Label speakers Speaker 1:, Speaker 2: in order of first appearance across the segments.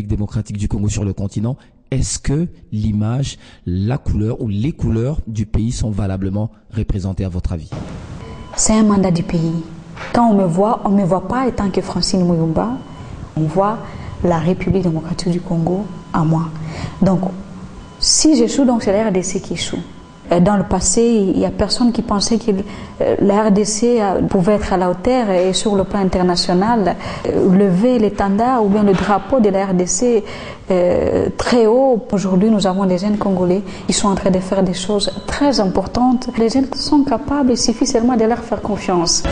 Speaker 1: démocratique du Congo sur le continent, est-ce que l'image, la couleur ou les couleurs du pays sont valablement représentées à votre avis?
Speaker 2: C'est un mandat du pays. Quand on me voit pas étant que Francine Muyumba, on voit la République démocratique du Congo à moi. Donc, si j'échoue, donc c'est la RDC qui échoue. Dans le passé, il n'y a personne qui pensait que la RDC pouvait être à la hauteur et sur le plan international, lever l'étendard ou bien le drapeau de la RDC très haut. Aujourd'hui, nous avons des jeunes Congolais, ils sont en train de faire des choses très importantes. Les jeunes sont capables, il suffit seulement de leur faire confiance.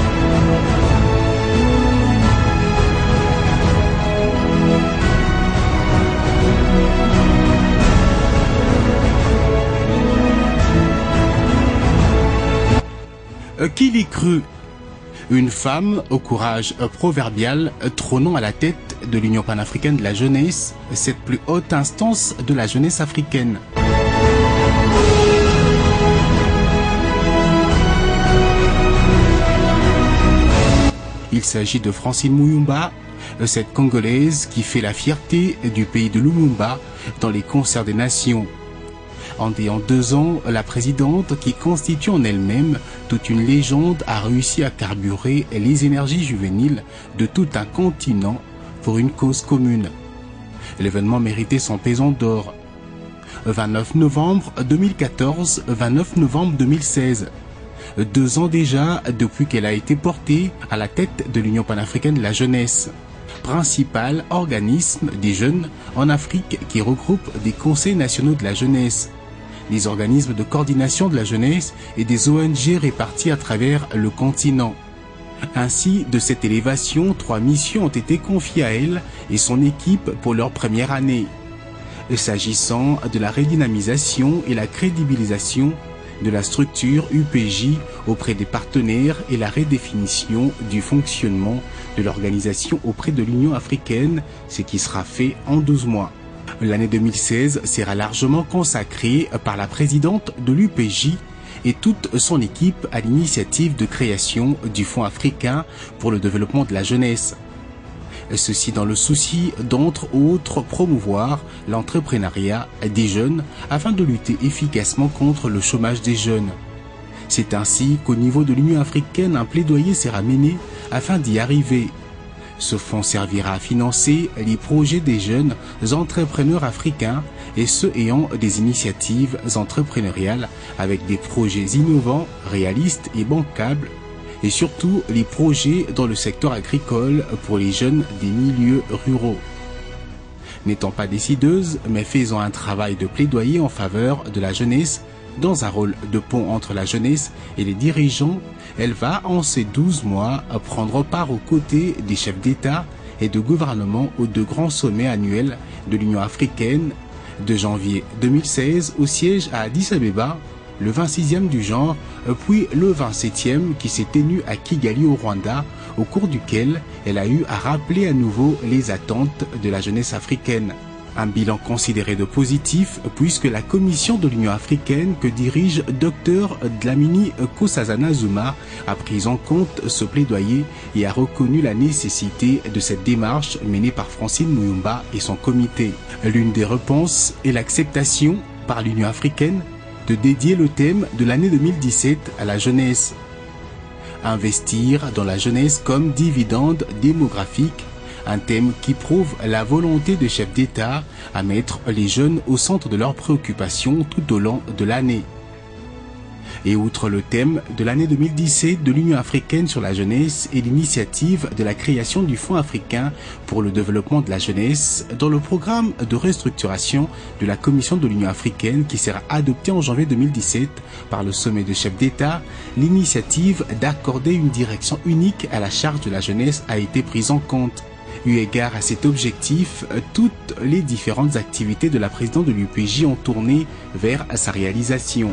Speaker 3: Qui l'y crut? Une femme au courage proverbial trônant à la tête de l'Union panafricaine de la jeunesse, cette plus haute instance de la jeunesse africaine. Il s'agit de Francine Muyumba, cette Congolaise qui fait la fierté du pays de Lumumba dans les concerts des nations. En 2 ans, la présidente, qui constitue en elle-même toute une légende, a réussi à carburer les énergies juvéniles de tout un continent pour une cause commune. L'événement méritait son pesant d'or. 29 novembre 2014, 29 novembre 2016. 2 ans déjà depuis qu'elle a été portée à la tête de l'Union panafricaine de la jeunesse, principal organisme des jeunes en Afrique qui regroupe des conseils nationaux de la jeunesse, des organismes de coordination de la jeunesse et des ONG répartis à travers le continent. Ainsi, de cette élévation, 3 missions ont été confiées à elle et son équipe pour leur première année. S'agissant de la redynamisation et la crédibilisation de la structure UPJ auprès des partenaires et la redéfinition du fonctionnement de l'organisation auprès de l'Union africaine, ce qui sera fait en 12 mois. L'année 2016 sera largement consacrée par la présidente de l'UPJ et toute son équipe à l'initiative de création du Fonds africain pour le développement de la jeunesse. Ceci dans le souci d'entre autres promouvoir l'entrepreneuriat des jeunes afin de lutter efficacement contre le chômage des jeunes. C'est ainsi qu'au niveau de l'Union africaine, un plaidoyer sera mené afin d'y arriver. Ce fonds servira à financer les projets des jeunes entrepreneurs africains et ceux ayant des initiatives entrepreneuriales avec des projets innovants, réalistes et bancables, et surtout les projets dans le secteur agricole pour les jeunes des milieux ruraux. N'étant pas décideuse, mais faisant un travail de plaidoyer en faveur de la jeunesse, dans un rôle de pont entre la jeunesse et les dirigeants, elle va en ces 12 mois prendre part aux côtés des chefs d'État et de gouvernement aux 2 grands sommets annuels de l'Union africaine, de janvier 2016 au siège à Addis Abeba, le 26e du genre, puis le 27e qui s'est tenu à Kigali au Rwanda, au cours duquel elle a eu à rappeler à nouveau les attentes de la jeunesse africaine. Un bilan considéré de positif puisque la commission de l'Union africaine que dirige Dr Dlamini Nkosazana Zuma a pris en compte ce plaidoyer et a reconnu la nécessité de cette démarche menée par Francine Muyumba et son comité. L'une des réponses est l'acceptation par l'Union africaine de dédier le thème de l'année 2017 à la jeunesse. Investir dans la jeunesse comme dividende démographique, un thème qui prouve la volonté des chefs d'État à mettre les jeunes au centre de leurs préoccupations tout au long de l'année. Et outre le thème de l'année 2017 de l'Union africaine sur la jeunesse et l'initiative de la création du Fonds africain pour le développement de la jeunesse, dans le programme de restructuration de la Commission de l'Union africaine qui sera adopté en janvier 2017 par le sommet de chefs d'État, l'initiative d'accorder une direction unique à la charge de la jeunesse a été prise en compte. Eu égard à cet objectif, toutes les différentes activités de la présidente de l'UPJ ont tourné vers sa réalisation.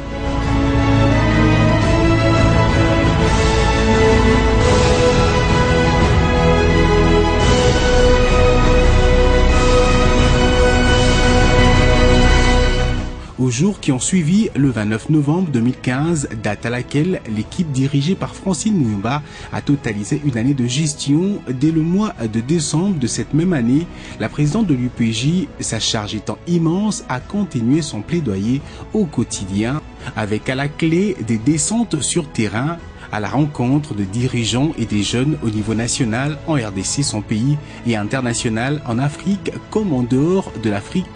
Speaker 3: Aux jours qui ont suivi le 29 novembre 2015, date à laquelle l'équipe dirigée par Francine Muyumba a totalisé une année de gestion, dès le mois de décembre de cette même année, la présidente de l'UPJ, sa charge étant immense, a continué son plaidoyer au quotidien, avec à la clé des descentes sur terrain, à la rencontre de dirigeants et des jeunes au niveau national en RDC, son pays, et international en Afrique comme en dehors de l'Afrique.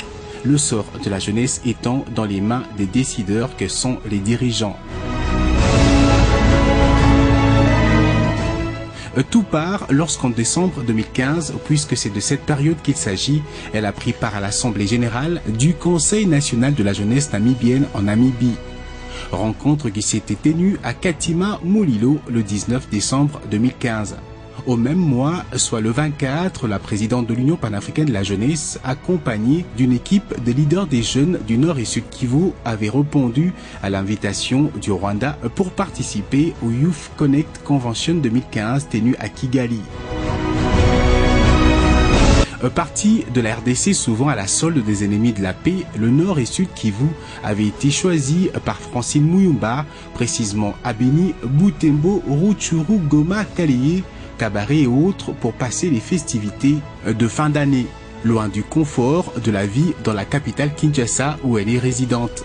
Speaker 3: Le sort de la jeunesse étant dans les mains des décideurs que sont les dirigeants. Tout part lorsqu'en décembre 2015, puisque c'est de cette période qu'il s'agit, elle a pris part à l'Assemblée générale du Conseil national de la jeunesse namibienne en Namibie. Rencontre qui s'était tenue à Katima Mulilo le 19 décembre 2015. Au même mois, soit le 24, la présidente de l'Union panafricaine de la jeunesse, accompagnée d'une équipe de leaders des jeunes du Nord et Sud Kivu, avait répondu à l'invitation du Rwanda pour participer au Youth Connect Convention 2015 tenue à Kigali. Parti de la RDC souvent à la solde des ennemis de la paix, le Nord et Sud Kivu avait été choisi par Francine Muyumba, précisément à Beni, Butembo, Rutshuru, Goma, Kaleye, Cabaret et autres pour passer les festivités de fin d'année, loin du confort de la vie dans la capitale Kinshasa où elle est résidente.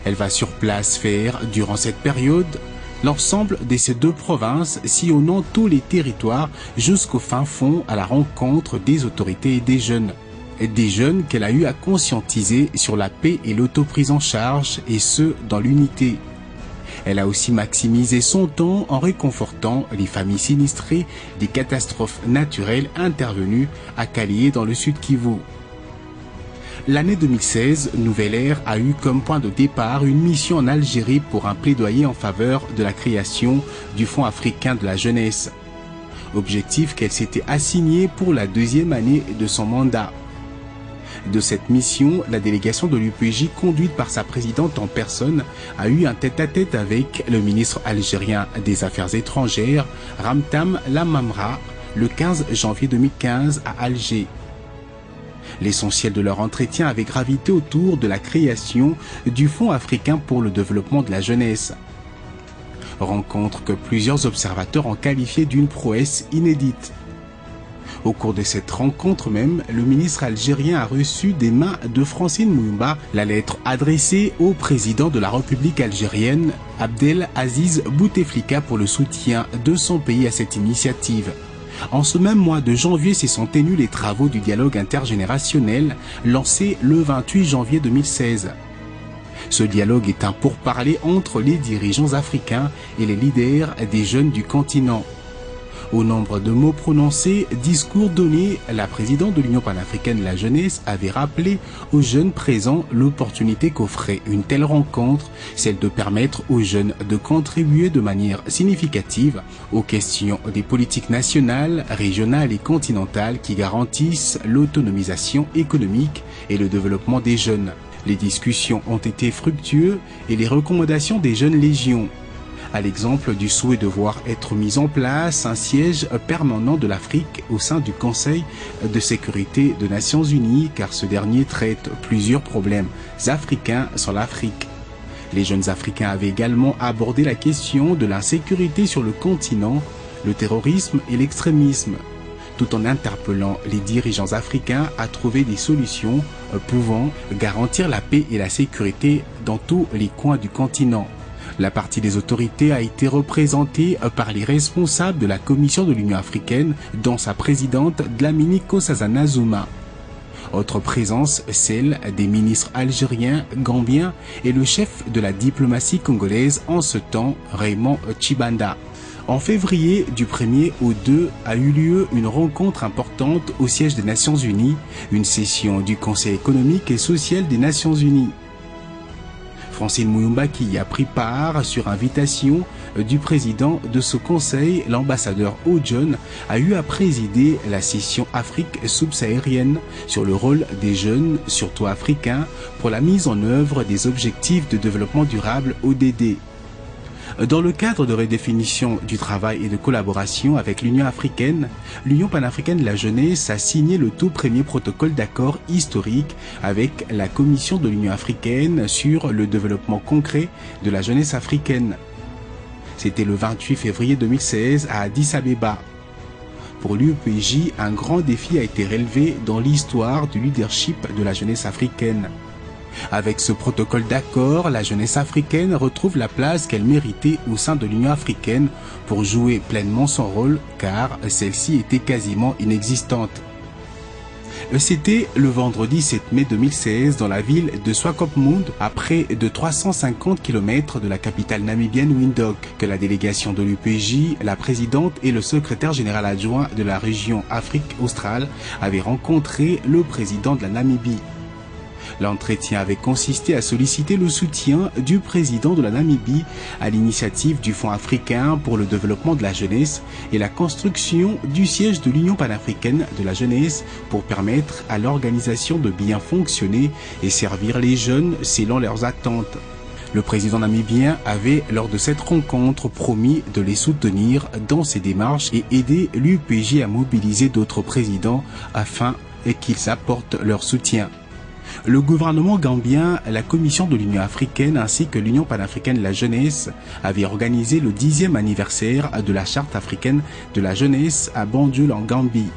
Speaker 3: Elle va sur place faire, durant cette période, l'ensemble de ces deux provinces, sillonnant tous les territoires jusqu'au fin fond à la rencontre des autorités et des jeunes. Des jeunes qu'elle a eu à conscientiser sur la paix et l'autoprise en charge, et ce, dans l'unité. Elle a aussi maximisé son temps en réconfortant les familles sinistrées des catastrophes naturelles intervenues à Kaleye dans le sud Kivu. L'année 2016, Nouvelle Ère a eu comme point de départ une mission en Algérie pour un plaidoyer en faveur de la création du Fonds africain de la jeunesse. Objectif qu'elle s'était assigné pour la deuxième année de son mandat. De cette mission, la délégation de l'UPJ, conduite par sa présidente en personne, a eu un tête-à-tête avec le ministre algérien des Affaires étrangères, Ramtam Lamamra, le 15 janvier 2015 à Alger. L'essentiel de leur entretien avait gravité autour de la création du Fonds africain pour le développement de la jeunesse. Rencontre que plusieurs observateurs ont qualifiée d'une prouesse inédite. Au cours de cette rencontre même, le ministre algérien a reçu des mains de Francine Muyumba la lettre adressée au président de la République algérienne, Abdel Aziz Bouteflika, pour le soutien de son pays à cette initiative. En ce même mois de janvier se sont tenus les travaux du dialogue intergénérationnel lancé le 28 janvier 2016. Ce dialogue est un pourparler entre les dirigeants africains et les leaders des jeunes du continent. Au nombre de mots prononcés, discours donnés, la présidente de l'Union panafricaine de la jeunesse avait rappelé aux jeunes présents l'opportunité qu'offrait une telle rencontre, celle de permettre aux jeunes de contribuer de manière significative aux questions des politiques nationales, régionales et continentales qui garantissent l'autonomisation économique et le développement des jeunes. Les discussions ont été fructueuses et les recommandations des jeunes légions, à l'exemple du souhait de voir être mis en place un siège permanent de l'Afrique au sein du Conseil de sécurité des Nations Unies, car ce dernier traite plusieurs problèmes africains sur l'Afrique. Les jeunes Africains avaient également abordé la question de l'insécurité sur le continent, le terrorisme et l'extrémisme, tout en interpellant les dirigeants africains à trouver des solutions pouvant garantir la paix et la sécurité dans tous les coins du continent. La partie des autorités a été représentée par les responsables de la Commission de l'Union africaine, dont sa présidente Dlamini Nkosazana Zuma. Autre présence, celle des ministres algériens, gambiens et le chef de la diplomatie congolaise en ce temps, Raymond Tchibanda. En février, du 1er au 2, a eu lieu une rencontre importante au siège des Nations Unies, une session du Conseil économique et social des Nations Unies. Francine Muyumba, qui y a pris part sur invitation du président de ce conseil, l'ambassadeur Ojon, a eu à présider la session Afrique subsaharienne sur le rôle des jeunes, surtout africains, pour la mise en œuvre des objectifs de développement durable ODD. Dans le cadre de redéfinition du travail et de collaboration avec l'Union africaine, l'Union panafricaine de la jeunesse a signé le tout premier protocole d'accord historique avec la Commission de l'Union africaine sur le développement concret de la jeunesse africaine. C'était le 28 février 2016 à Addis Abeba. Pour l'UEPJ, un grand défi a été relevé dans l'histoire du leadership de la jeunesse africaine. Avec ce protocole d'accord, la jeunesse africaine retrouve la place qu'elle méritait au sein de l'Union africaine pour jouer pleinement son rôle, car celle-ci était quasiment inexistante. C'était le vendredi 7 mai 2016 dans la ville de Swakopmund, à près de 350 km de la capitale namibienne Windhoek, que la délégation de l'UPJ, la présidente et le secrétaire général adjoint de la région Afrique australe avaient rencontré le président de la Namibie. L'entretien avait consisté à solliciter le soutien du président de la Namibie à l'initiative du Fonds africain pour le développement de la jeunesse et la construction du siège de l'Union panafricaine de la jeunesse pour permettre à l'organisation de bien fonctionner et servir les jeunes selon leurs attentes. Le président namibien avait, lors de cette rencontre, promis de les soutenir dans ces démarches et aider l'UPJ à mobiliser d'autres présidents afin qu'ils apportent leur soutien. Le gouvernement gambien, la Commission de l'Union africaine ainsi que l'Union panafricaine de la jeunesse avaient organisé le 10e anniversaire de la Charte africaine de la jeunesse à Banjul en Gambie.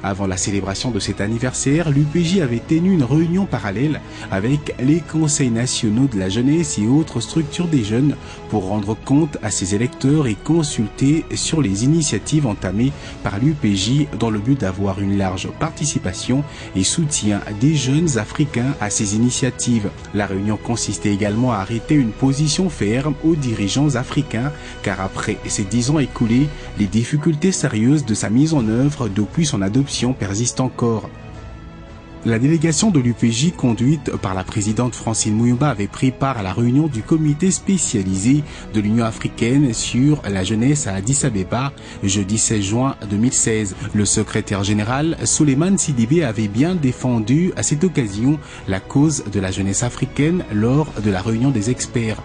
Speaker 3: Avant la célébration de cet anniversaire, l'UPJ avait tenu une réunion parallèle avec les conseils nationaux de la jeunesse et autres structures des jeunes pour rendre compte à ses électeurs et consulter sur les initiatives entamées par l'UPJ dans le but d'avoir une large participation et soutien des jeunes africains à ces initiatives. La réunion consistait également à arrêter une position ferme aux dirigeants africains car après ces 10 ans écoulés, les difficultés sérieuses de sa mise en œuvre depuis son adoption persiste encore. La délégation de l'UPJ conduite par la présidente Francine Muyumba avait pris part à la réunion du comité spécialisé de l'Union africaine sur la jeunesse à Addis Abeba, jeudi 16 juin 2016. Le secrétaire général Souleymane Sidibé avait bien défendu à cette occasion la cause de la jeunesse africaine lors de la réunion des experts.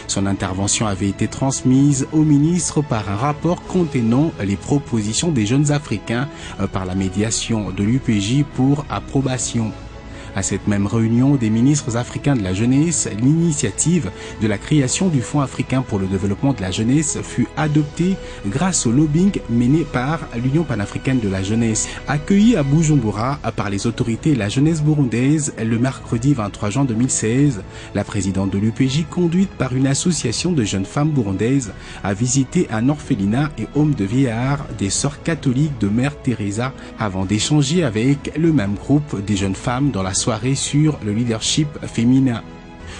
Speaker 3: Son intervention avait été transmise au ministre par un rapport contenant les propositions des jeunes africains par la médiation de l'UPJ pour approbation. À cette même réunion des ministres africains de la jeunesse, l'initiative de la création du Fonds africain pour le développement de la jeunesse fut adoptée grâce au lobbying mené par l'Union panafricaine de la jeunesse. Accueillie à Bujumbura par les autorités et la jeunesse burundaise le mercredi 23 juin 2016, la présidente de l'UPJ, conduite par une association de jeunes femmes burundaises, a visité un orphelinat et home de vieillards des sœurs catholiques de Mère Teresa avant d'échanger avec le même groupe des jeunes femmes dans la soirée sur le leadership féminin.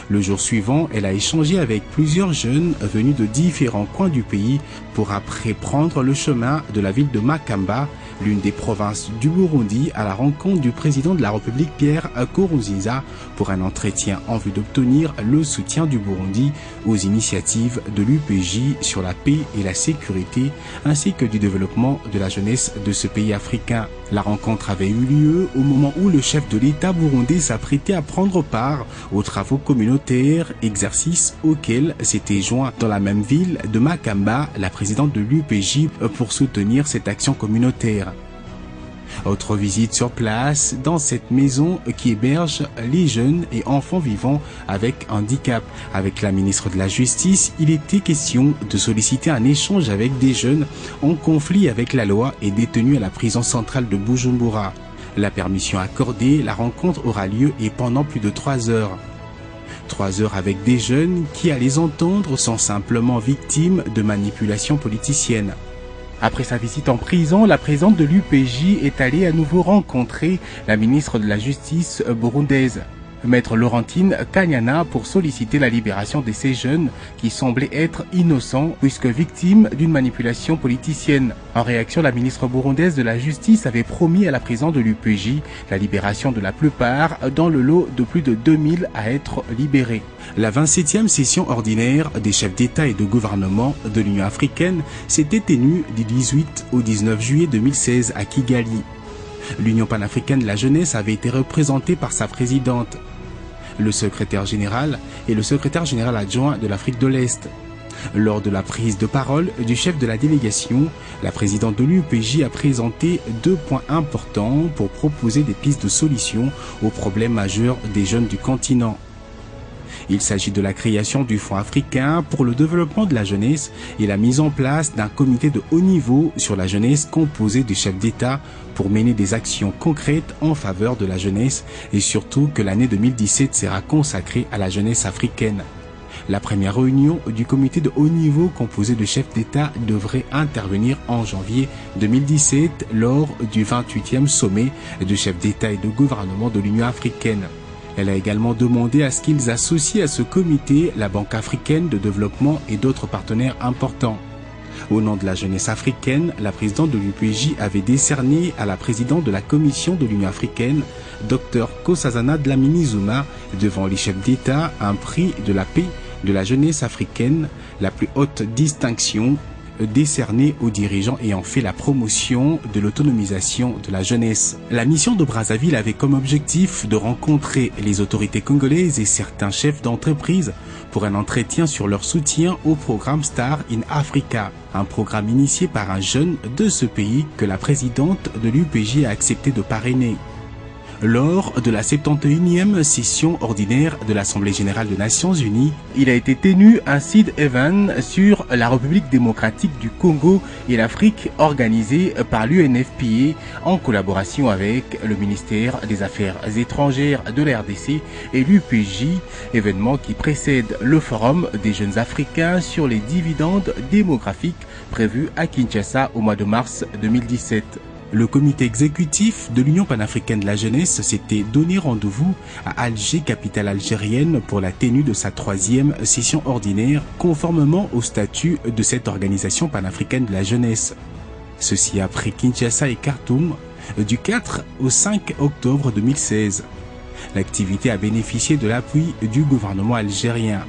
Speaker 3: Le jour suivant, elle a échangé avec plusieurs jeunes venus de différents coins du pays pour après prendre le chemin de la ville de Makamba, l'une des provinces du Burundi, à la rencontre du président de la République Pierre Nkurunziza pour un entretien en vue d'obtenir le soutien du Burundi aux initiatives de l'UPJ sur la paix et la sécurité ainsi que du développement de la jeunesse de ce pays africain. La rencontre avait eu lieu au moment où le chef de l'État burundais s'apprêtait à prendre part aux travaux communautaires, exercice auquel s'était joint dans la même ville de Makamba la présidente de l'UPJ pour soutenir cette action communautaire. Autre visite sur place dans cette maison qui héberge les jeunes et enfants vivant avec handicap. Avec la ministre de la Justice, il était question de solliciter un échange avec des jeunes en conflit avec la loi et détenus à la prison centrale de Bujumbura. La permission accordée, la rencontre aura lieu et pendant plus de 3 heures. 3 heures avec des jeunes qui, à les entendre, sont simplement victimes de manipulations politiciennes. Après sa visite en prison, la présidente de l'UPJ est allée à nouveau rencontrer la ministre de la Justice burundaise, Maître Laurentine Kanyana, pour solliciter la libération de ces jeunes qui semblaient être innocents puisque victimes d'une manipulation politicienne. En réaction, la ministre burundaise de la Justice avait promis à la présidente de l'UPJ la libération de la plupart dans le lot de plus de 2000 à être libérés. La 27e session ordinaire des chefs d'État et de gouvernement de l'Union africaine s'était tenue du 18 au 19 juillet 2016 à Kigali. L'Union panafricaine de la jeunesse avait été représentée par sa présidente, le secrétaire général et le secrétaire général adjoint de l'Afrique de l'Est. Lors de la prise de parole du chef de la délégation, la présidente de l'UPJ a présenté 2 points importants pour proposer des pistes de solutions aux problèmes majeurs des jeunes du continent. Il s'agit de la création du Fonds africain pour le développement de la jeunesse et la mise en place d'un comité de haut niveau sur la jeunesse composé de chefs d'État pour mener des actions concrètes en faveur de la jeunesse et surtout que l'année 2017 sera consacrée à la jeunesse africaine. La première réunion du comité de haut niveau composé de chefs d'État devrait intervenir en janvier 2017 lors du 28e sommet de chefs d'État et de gouvernement de l'Union africaine. Elle a également demandé à ce qu'ils associent à ce comité la Banque africaine de développement et d'autres partenaires importants. Au nom de la jeunesse africaine, la présidente de l'UPJ avait décerné à la présidente de la Commission de l'Union africaine, Dr Nkosazana Dlamini Zuma, devant les chefs d'État, un prix de la paix de la jeunesse africaine, la plus haute distinction décerné aux dirigeants ayant fait la promotion de l'autonomisation de la jeunesse. La mission de Brazzaville avait comme objectif de rencontrer les autorités congolaises et certains chefs d'entreprise pour un entretien sur leur soutien au programme Star in Africa, un programme initié par un jeune de ce pays que la présidente de l'UPJ a accepté de parrainer. Lors de la 71e session ordinaire de l'Assemblée générale des Nations unies, il a été tenu un side event sur la République démocratique du Congo et l'Afrique organisé par l'UNFPA en collaboration avec le ministère des Affaires étrangères de la RDC et l'UPJ, événement qui précède le forum des jeunes Africains sur les dividendes démographiques prévu à Kinshasa au mois de mars 2017. Le comité exécutif de l'Union panafricaine de la jeunesse s'était donné rendez-vous à Alger, capitale algérienne, pour la tenue de sa 3e session ordinaire, conformément au statut de cette organisation panafricaine de la jeunesse. Ceci après Kinshasa et Khartoum, du 4 au 5 octobre 2016. L'activité a bénéficié de l'appui du gouvernement algérien.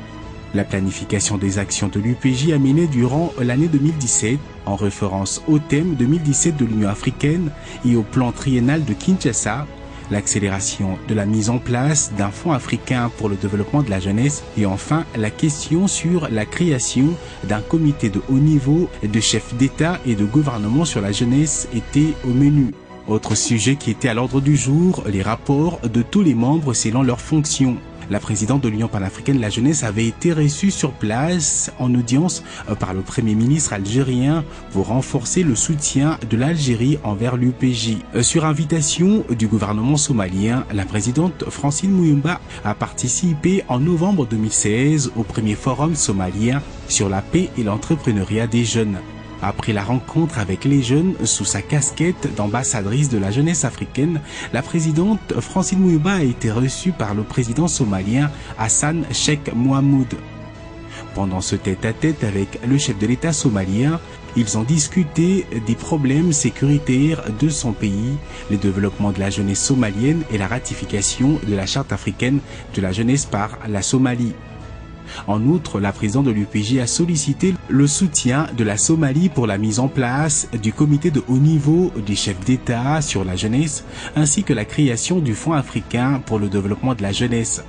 Speaker 3: La planification des actions de l'UPJ a mené durant l'année 2017, en référence au thème 2017 de l'Union africaine et au plan triennal de Kinshasa, l'accélération de la mise en place d'un fonds africain pour le développement de la jeunesse et enfin la question sur la création d'un comité de haut niveau de chefs d'État et de gouvernement sur la jeunesse était au menu. Autre sujet qui était à l'ordre du jour, les rapports de tous les membres selon leurs fonctions. La présidente de l'Union panafricaine de la jeunesse avait été reçue sur place en audience par le Premier ministre algérien pour renforcer le soutien de l'Algérie envers l'UPJ. Sur invitation du gouvernement somalien, la présidente Francine Muyumba a participé en novembre 2016 au premier forum somalien sur la paix et l'entrepreneuriat des jeunes. Après la rencontre avec les jeunes sous sa casquette d'ambassadrice de la jeunesse africaine, la présidente Francine Muyumba a été reçue par le président somalien Hassan Sheikh Mohamud. Pendant ce tête-à-tête avec le chef de l'État somalien, ils ont discuté des problèmes sécuritaires de son pays, le développement de la jeunesse somalienne et la ratification de la charte africaine de la jeunesse par la Somalie. En outre, la présidente de l'UPJ a sollicité le soutien de la Somalie pour la mise en place du comité de haut niveau des chefs d'État sur la jeunesse, ainsi que la création du Fonds africain pour le développement de la jeunesse.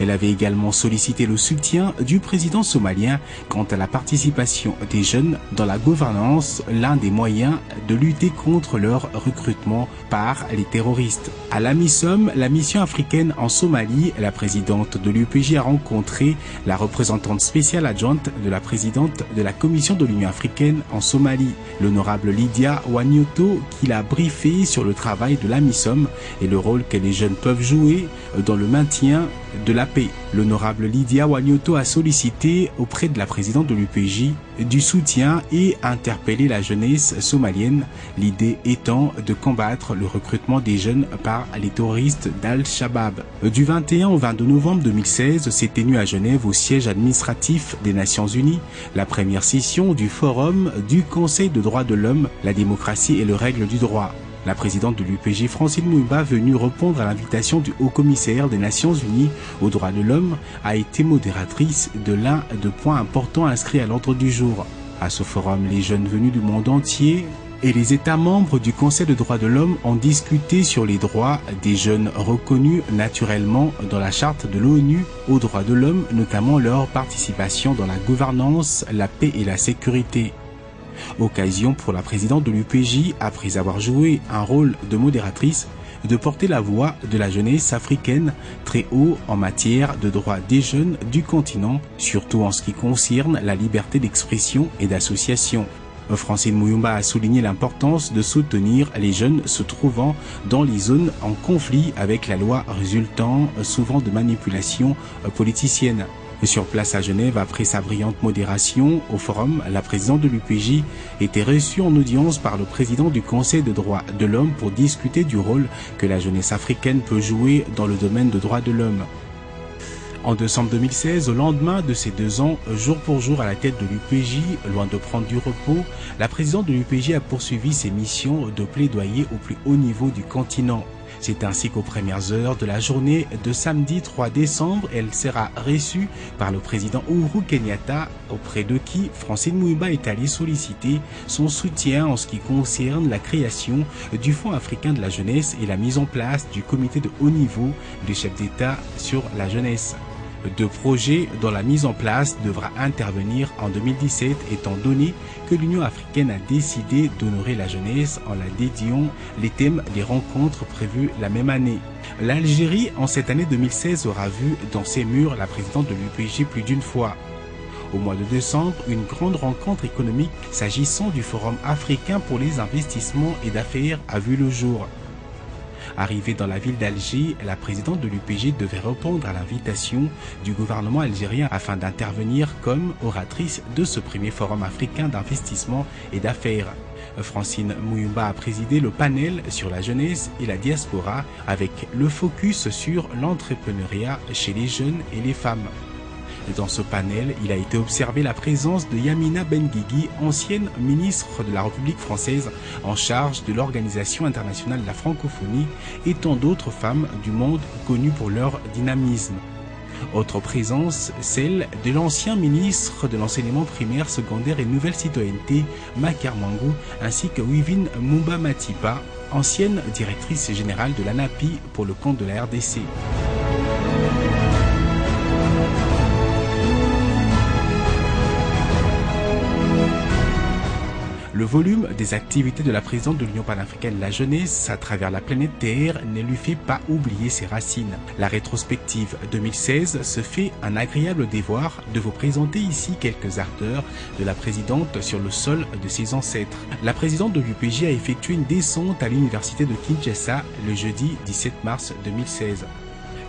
Speaker 3: Elle avait également sollicité le soutien du président somalien quant à la participation des jeunes dans la gouvernance, l'un des moyens de lutter contre leur recrutement par les terroristes. À la mi-somme, la mission africaine en Somalie, la présidente de l'UPJ a rencontré la représentante spéciale adjointe de la présidente de la Commission de l'Union africaine en Somalie, l'honorable Lydia Wanyoto, qui l'a briefé sur le travail de la mi-somme et le rôle que les jeunes peuvent jouer dans le maintien de la paix. L'honorable Lydia Wanyoto a sollicité auprès de la présidente de l'UPJ du soutien et interpellé la jeunesse somalienne, l'idée étant de combattre le recrutement des jeunes par les terroristes d'Al-Shabaab. Du 21 au 22 novembre 2016 s'est tenue à Genève au siège administratif des Nations Unies la première session du Forum du Conseil de droits de l'homme, la démocratie et les règles du droit. La présidente de l'UPJ, Francine Muyumba, venue répondre à l'invitation du haut-commissaire des Nations Unies aux droits de l'homme, a été modératrice de l'un des points importants inscrits à l'ordre du jour. À ce forum, les jeunes venus du monde entier et les États membres du Conseil des droits de l'homme ont discuté sur les droits des jeunes reconnus naturellement dans la charte de l'ONU aux droits de l'homme, notamment leur participation dans la gouvernance, la paix et la sécurité. Occasion pour la présidente de l'UPJ, après avoir joué un rôle de modératrice, de porter la voix de la jeunesse africaine très haut en matière de droits des jeunes du continent, surtout en ce qui concerne la liberté d'expression et d'association. Francine Muyumba a souligné l'importance de soutenir les jeunes se trouvant dans les zones en conflit avec la loi résultant souvent de manipulations politiciennes. Sur place à Genève, après sa brillante modération au forum, la présidente de l'UPJ était reçue en audience par le président du Conseil des droits de l'homme pour discuter du rôle que la jeunesse africaine peut jouer dans le domaine des droits de l'homme. En décembre 2016, au lendemain de ces 2 ans, jour pour jour à la tête de l'UPJ, loin de prendre du repos, la présidente de l'UPJ a poursuivi ses missions de plaidoyer au plus haut niveau du continent. C'est ainsi qu'aux premières heures de la journée de samedi 3 décembre, elle sera reçue par le président Uhuru Kenyatta, auprès de qui Francine Muyumba est allée solliciter son soutien en ce qui concerne la création du Fonds africain de la jeunesse et la mise en place du comité de haut niveau des chefs d'État sur la jeunesse. 2 projets dont la mise en place devra intervenir en 2017 étant donné que l'Union africaine a décidé d'honorer la jeunesse en la dédiant les thèmes des rencontres prévues la même année. L'Algérie, en cette année 2016, aura vu dans ses murs la présidente de l'UPJ plus d'une fois. Au mois de décembre, une grande rencontre économique s'agissant du Forum africain pour les investissements et d'affaires a vu le jour. Arrivée dans la ville d'Alger, la présidente de l'UPJ devait répondre à l'invitation du gouvernement algérien afin d'intervenir comme oratrice de ce premier forum africain d'investissement et d'affaires. Francine Muyumba a présidé le panel sur la jeunesse et la diaspora avec le focus sur l'entrepreneuriat chez les jeunes et les femmes. Dans ce panel, il a été observé la présence de Yamina Benguigui, ancienne ministre de la République française en charge de l'Organisation internationale de la francophonie, et tant d'autres femmes du monde connues pour leur dynamisme. Autre présence, celle de l'ancien ministre de l'enseignement primaire, secondaire et nouvelle citoyenneté, Makar Mangou, ainsi que Wivine Mumba Matipa, ancienne directrice générale de l'ANAPI pour le compte de la RDC. Le volume des activités de la présidente de l'Union panafricaine de la jeunesse à travers la planète Terre ne lui fait pas oublier ses racines. La rétrospective 2016 se fait un agréable devoir de vous présenter ici quelques ardeurs de la présidente sur le sol de ses ancêtres. La présidente de l'UPJ a effectué une descente à l'université de Kinshasa le jeudi 17 mars 2016.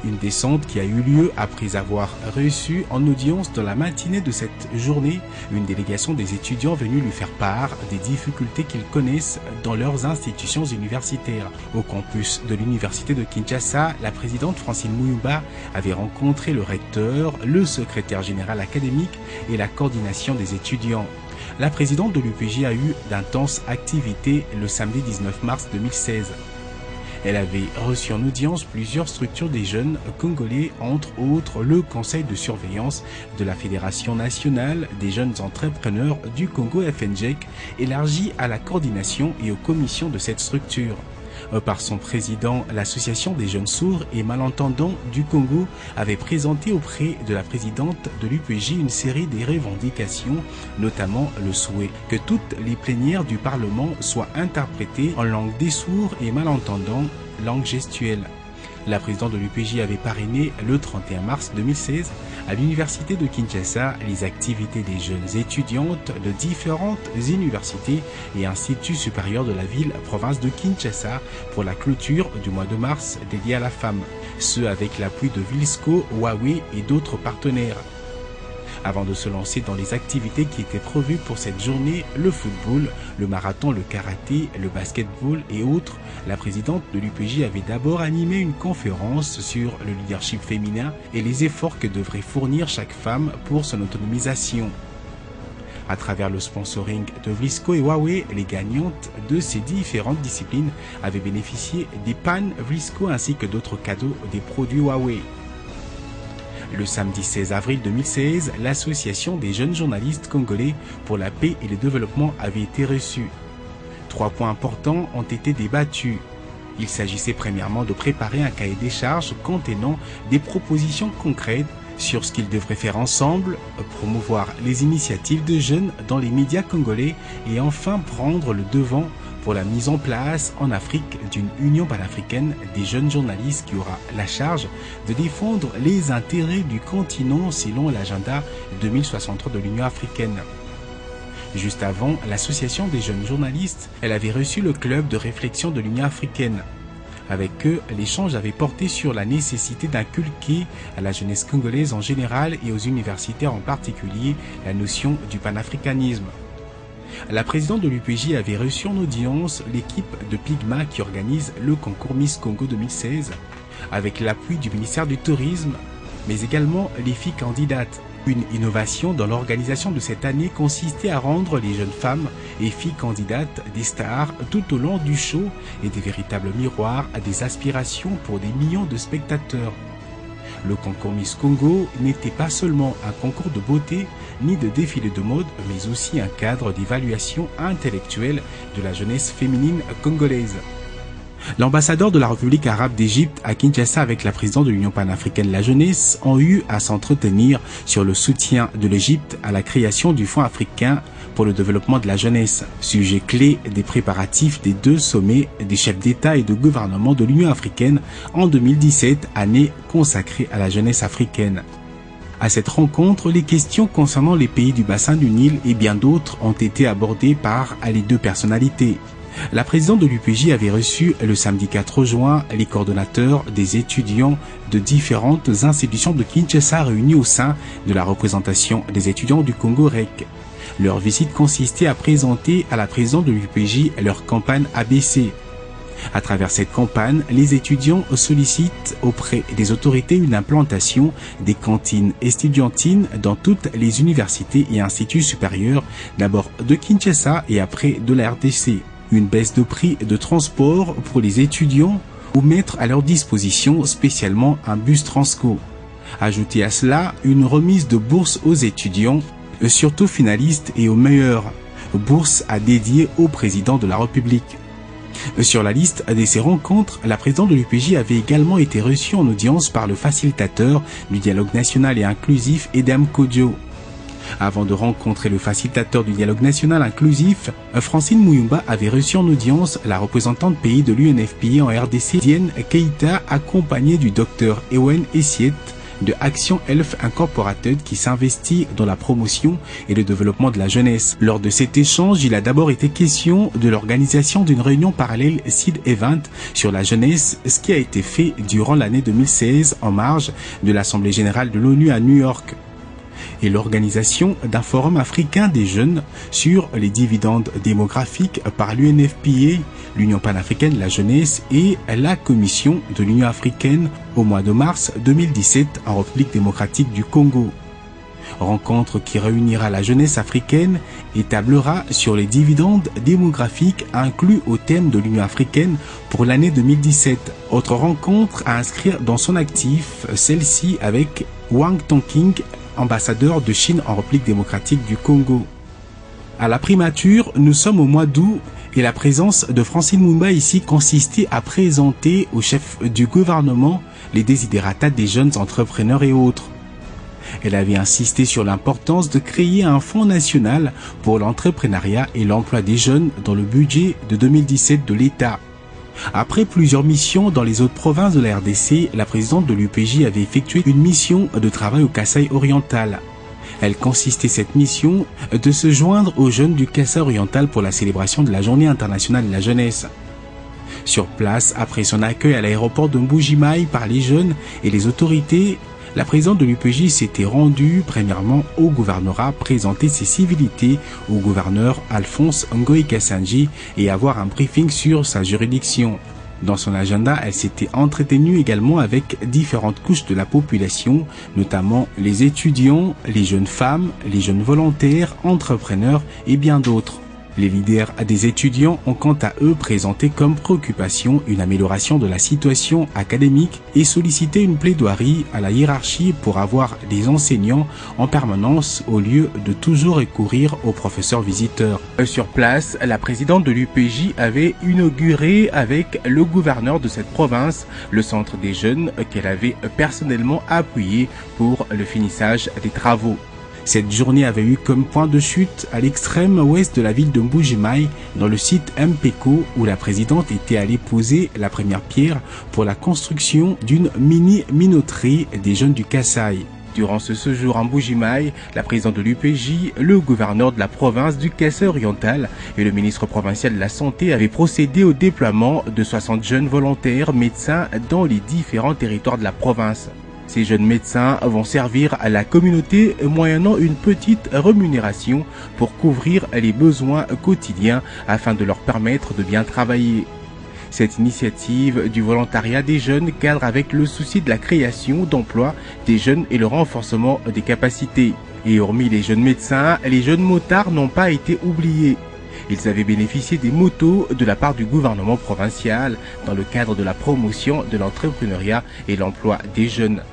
Speaker 3: Une descente qui a eu lieu après avoir reçu en audience dans la matinée de cette journée une délégation des étudiants venus lui faire part des difficultés qu'ils connaissent dans leurs institutions universitaires. Au campus de l'université de Kinshasa, la présidente Francine Muyumba avait rencontré le recteur, le secrétaire général académique et la coordination des étudiants. La présidente de l'UPJ a eu d'intenses activités le samedi 19 mars 2016. Elle avait reçu en audience plusieurs structures des jeunes congolais, entre autres le conseil de surveillance de la Fédération nationale des jeunes entrepreneurs du Congo FNJEC, élargie à la coordination et aux commissions de cette structure. Par son président, l'association des jeunes sourds et malentendants du Congo avait présenté auprès de la présidente de l'UPJ une série de revendications, notamment le souhait que toutes les plénières du Parlement soient interprétées en langue des sourds et malentendants, langue gestuelle. La présidente de l'UPJ avait parrainé le 31 mars 2016 à l'université de Kinshasa les activités des jeunes étudiantes de différentes universités et instituts supérieurs de la ville-province de Kinshasa pour la clôture du mois de mars dédié à la femme, ce avec l'appui de Vilsco, Huawei et d'autres partenaires. Avant de se lancer dans les activités qui étaient prévues pour cette journée, le football, le marathon, le karaté, le basketball et autres, la présidente de l'UPJ avait d'abord animé une conférence sur le leadership féminin et les efforts que devrait fournir chaque femme pour son autonomisation. À travers le sponsoring de Vlisco et Huawei, les gagnantes de ces différentes disciplines avaient bénéficié des pannes Vlisco ainsi que d'autres cadeaux des produits Huawei. Le samedi 16 avril 2016, l'association des jeunes journalistes congolais pour la paix et le développement avait été reçue. 3 points importants ont été débattus. Il s'agissait premièrement de préparer un cahier des charges contenant des propositions concrètes sur ce qu'ils devraient faire ensemble, promouvoir les initiatives de jeunes dans les médias congolais et enfin prendre le devant pour la mise en place en Afrique d'une union panafricaine des jeunes journalistes qui aura la charge de défendre les intérêts du continent selon l'agenda 2063 de l'Union africaine. Juste avant, l'association des jeunes journalistes, elle avait reçu le club de réflexion de l'Union africaine. Avec eux, l'échange avait porté sur la nécessité d'inculquer à la jeunesse congolaise en général et aux universitaires en particulier la notion du panafricanisme. La présidente de l'UPJ avait reçu en audience l'équipe de Pygma qui organise le concours Miss Congo 2016 avec l'appui du ministère du Tourisme, mais également les filles candidates. Une innovation dans l'organisation de cette année consistait à rendre les jeunes femmes et filles candidates des stars tout au long du show et des véritables miroirs à des aspirations pour des millions de spectateurs. Le concours Miss Congo n'était pas seulement un concours de beauté ni de défilé de mode, mais aussi un cadre d'évaluation intellectuelle de la jeunesse féminine congolaise. L'ambassadeur de la République arabe d'Égypte à Kinshasa avec la présidente de l'Union panafricaine de la jeunesse ont eu à s'entretenir sur le soutien de l'Égypte à la création du Fonds africain pour le développement de la jeunesse, sujet clé des préparatifs des 2 sommets des chefs d'État et de gouvernement de l'Union africaine en 2017, année consacrée à la jeunesse africaine. À cette rencontre, les questions concernant les pays du bassin du Nil et bien d'autres ont été abordées par les 2 personnalités. La présidente de l'UPJ avait reçu le samedi 4 juin les coordonnateurs des étudiants de différentes institutions de Kinshasa réunis au sein de la représentation des étudiants du Congo REC. Leur visite consistait à présenter à la présidente de l'UPJ leur campagne ABC. À travers cette campagne, les étudiants sollicitent auprès des autorités une implantation des cantines estudiantines dans toutes les universités et instituts supérieurs, d'abord de Kinshasa et après de la RDC. Une baisse de prix de transport pour les étudiants ou mettre à leur disposition spécialement un bus Transco. Ajoutez à cela une remise de bourses aux étudiants, surtout finalistes et aux meilleurs, bourses à dédier au président de la République. Sur la liste de ces rencontres, la présidente de l'UPJ avait également été reçue en audience par le facilitateur du dialogue national et inclusif Edem Kodjo. Avant de rencontrer le facilitateur du dialogue national inclusif, Francine Muyumba avait reçu en audience la représentante pays de l'UNFPA en RDC, Diane Keita, accompagnée du docteur Ewen Essiet de Action Health Incorporated qui s'investit dans la promotion et le développement de la jeunesse. Lors de cet échange, il a d'abord été question de l'organisation d'une réunion parallèle Seed Event sur la jeunesse, ce qui a été fait durant l'année 2016 en marge de l'Assemblée générale de l'ONU à New York, et l'organisation d'un forum africain des jeunes sur les dividendes démographiques par l'UNFPA, l'Union panafricaine de la jeunesse et la Commission de l'Union africaine au mois de mars 2017 en République démocratique du Congo. Rencontre qui réunira la jeunesse africaine et tablera sur les dividendes démographiques inclus au thème de l'Union africaine pour l'année 2017. Autre rencontre à inscrire dans son actif, celle-ci avec Wang Tongking, ambassadeur de Chine en République démocratique du Congo. À la primature, nous sommes au mois d'août et la présence de Francine Muyumba ici consistait à présenter au chef du gouvernement les desiderata des jeunes entrepreneurs et autres. Elle avait insisté sur l'importance de créer un fonds national pour l'entrepreneuriat et l'emploi des jeunes dans le budget de 2017 de l'État. Après plusieurs missions dans les autres provinces de la RDC, la présidente de l'UPJ avait effectué une mission de travail au Kasaï oriental. Elle consistait cette mission de se joindre aux jeunes du Kasaï oriental pour la célébration de la Journée internationale de la jeunesse. Sur place, après son accueil à l'aéroport de Mbujimaï par les jeunes et les autorités, la présidente de l'UPJ s'était rendue premièrement au gouvernorat présenter ses civilités au gouverneur Alphonse Ngoï Kassanji et avoir un briefing sur sa juridiction. Dans son agenda, elle s'était entretenue également avec différentes couches de la population, notamment les étudiants, les jeunes femmes, les jeunes volontaires, entrepreneurs et bien d'autres. Les leaders des étudiants ont quant à eux présenté comme préoccupation une amélioration de la situation académique et sollicité une plaidoirie à la hiérarchie pour avoir des enseignants en permanence au lieu de toujours recourir aux professeurs visiteurs. Sur place, la présidente de l'UPJ avait inauguré avec le gouverneur de cette province le centre des jeunes qu'elle avait personnellement appuyé pour le finissage des travaux. Cette journée avait eu comme point de chute à l'extrême ouest de la ville de Mbuji-Mayi, dans le site Mpeko, où la présidente était allée poser la première pierre pour la construction d'une mini-minoterie des jeunes du Kasaï. Durant ce séjour en Mbuji-Mayi, la présidente de l'UPJ, le gouverneur de la province du Kasaï oriental et le ministre provincial de la Santé avaient procédé au déploiement de 60 jeunes volontaires médecins dans les différents territoires de la province. Ces jeunes médecins vont servir à la communauté moyennant une petite rémunération pour couvrir les besoins quotidiens afin de leur permettre de bien travailler. Cette initiative du volontariat des jeunes cadre avec le souci de la création d'emplois des jeunes et le renforcement des capacités. Et hormis les jeunes médecins, les jeunes motards n'ont pas été oubliés. Ils avaient bénéficié des motos de la part du gouvernement provincial dans le cadre de la promotion de l'entrepreneuriat et l'emploi des jeunes.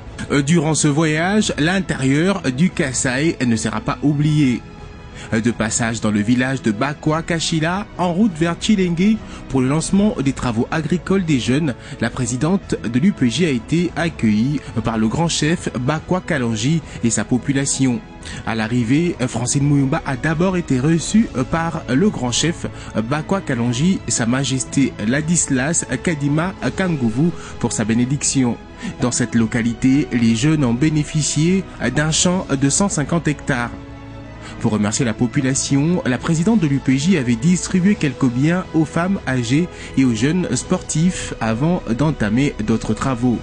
Speaker 3: Durant ce voyage, l'intérieur du Kasaï ne sera pas oublié. De passage dans le village de Bakwa Kashila, en route vers Chilenge, pour le lancement des travaux agricoles des jeunes, la présidente de l'UPJ a été accueillie par le grand chef Bakwa Kalonji et sa population. À l'arrivée, Francine Muyumba a d'abord été reçue par le grand chef Bakwa Kalonji, Sa Majesté Ladislas Kadima Kangouvou, pour sa bénédiction. Dans cette localité, les jeunes ont bénéficié d'un champ de 150 hectares. Pour remercier la population, la présidente de l'UPJ avait distribué quelques biens aux femmes âgées et aux jeunes sportifs avant d'entamer d'autres travaux.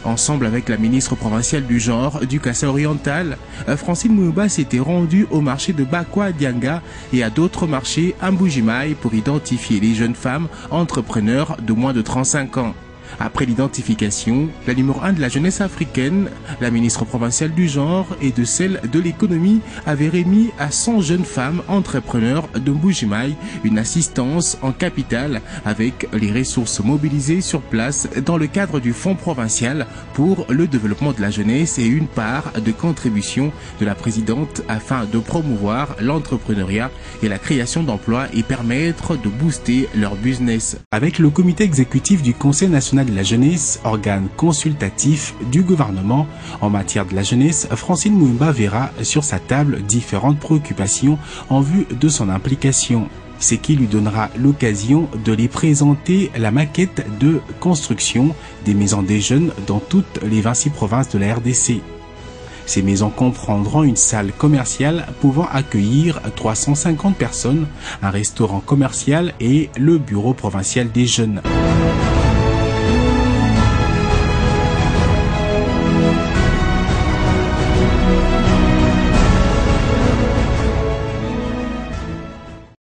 Speaker 3: Ensemble avec la ministre provinciale du genre du Kasaï oriental, Francine Muyumba s'était rendue au marché de Bakwa Dianga et à d'autres marchés à Mbuji-Mayi pour identifier les jeunes femmes entrepreneurs de moins de 35 ans. Après l'identification, la numéro 1 de la jeunesse africaine, la ministre provinciale du genre et de celle de l'économie avait remis à 100 jeunes femmes entrepreneurs de Mbuji-Mayi une assistance en capital avec les ressources mobilisées sur place dans le cadre du Fonds provincial pour le développement de la jeunesse et une part de contribution de la présidente afin de promouvoir l'entrepreneuriat et la création d'emplois et permettre de booster leur business. Avec le comité exécutif du Conseil national de la jeunesse, organe consultatif du gouvernement en matière de la jeunesse, Francine Muyumba verra sur sa table différentes préoccupations en vue de son implication. Ce qui lui donnera l'occasion de les présenter la maquette de construction des maisons des jeunes dans toutes les 26 provinces de la RDC. Ces maisons comprendront une salle commerciale pouvant accueillir 350 personnes, un restaurant commercial et le bureau provincial des jeunes.